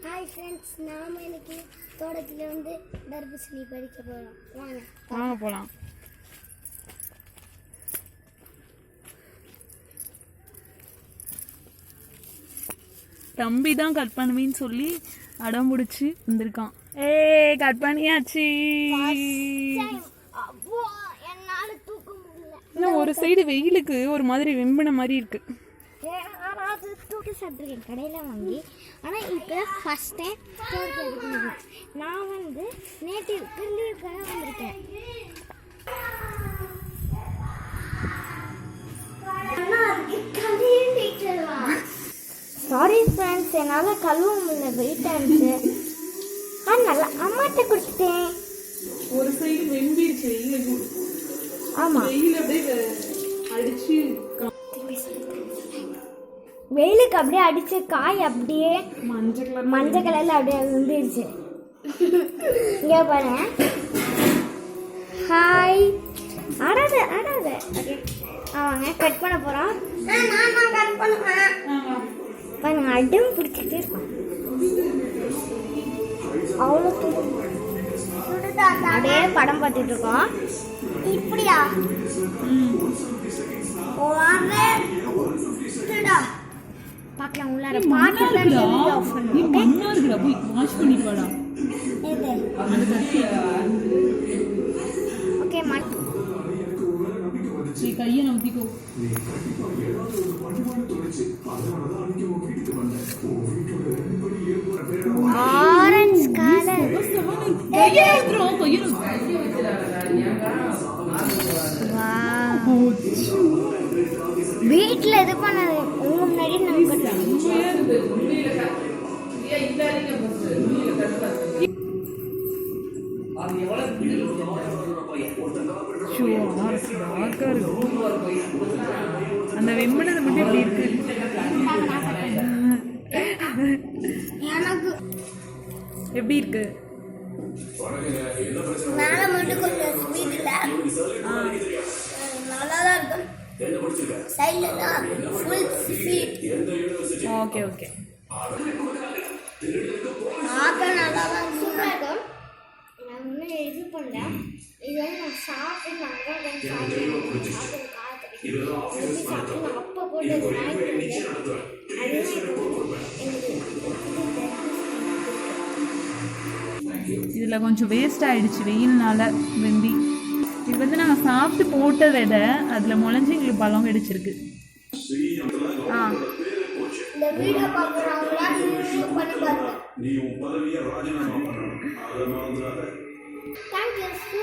Hi friends, நாம இன்னைக்கு தோட்டத்தில் வந்து தர்பூசணி பறிக்க போகிறோம். வாங்க போகலாம். தம்பி தான் கட் பண்ணுவேன்னு சொல்லி அடம் பிடிச்சி வந்திருக்கான். கட் பண்ணியாச்சு. இன்னும் ஒரு சைடு வெயிலுக்கு ஒரு மாதிரி வெம்பின மாதிரி இருக்கு. தூக்கி சாப்பிட்ருக்கேன் கடையில் வாங்கி. ஆனால் இப்போ ஃபஸ்ட் டைம் தோட்டத்தை எடுக்கணும். நான் வந்து நேட்டிவ்க்கு லீவுக்காக வந்திருக்கேன். சாரி ஃப்ரெண்ட்ஸ், என்னால் கழுவ முடியல, வெயிட்டாக இருந்துச்சு. நல்லா அம்மாட்ட கொடுத்துட்டேன். ஒரு சைடு வெம்பிடுச்சு வெயிலுக்கு. ஆமாம், வெயில் அப்படியே அடிச்சு வெயிலுக்கு அப்படியே அடிச்சு காய் அப்படியே மஞ்சள் கலர்ல அப்படியே வந்துருச்சு. இங்கே பாருங்க. ஹாய், ஆடாத அவங்க கட் பண்ண போறோம். பாருங்க, அடம் பிடிச்சிட்டு இருக்கோம். அவ்வளோ அப்படியே படம் பார்த்துட்டு இருக்கோம். இப்படியா பார்க்கலாம். உள்ளார பாட்டு ஆஃப் ஓகே. கையை நம்பிக்கோ. ஆரஞ்சு கலர் வீட்டில் இது பண்ணது உங்க முன்னாடி அந்த வெம்பனது மட்டும் எப்படி இருக்கு? எனக்கு எப்படி இருக்கு? மேல மட்டும் கொஞ்சம் ஸ்வீட் இல்ல, நல்லா தான் இருக்கும். சைடுல தான் ஃபுல் ஸ்வீட். Okay okay. பார்க்க நல்லா தான் சூப்பராக இருக்கும். நான் இன்னும் இது பண்ணல. இது வந்து நான் சாப்பிட்டு நல்லா தான் சாப்பிட்டு காலத்துக்கு நான் அப்போ போட்டு இதுல கொஞ்சம் வேஸ்ட் ஆயிடுச்சு வெயில்னால வெம்பி. இது வந்து நாங்க சாப்பிட்டு போட்டதை விட அதுல முளைஞ்சு எங்களுக்கு பழம் கிடைச்சிருக்கு. இந்த வீடியோ பார்க்குறவங்களா பண்ணி பாருங்க. தேங்க்யூ.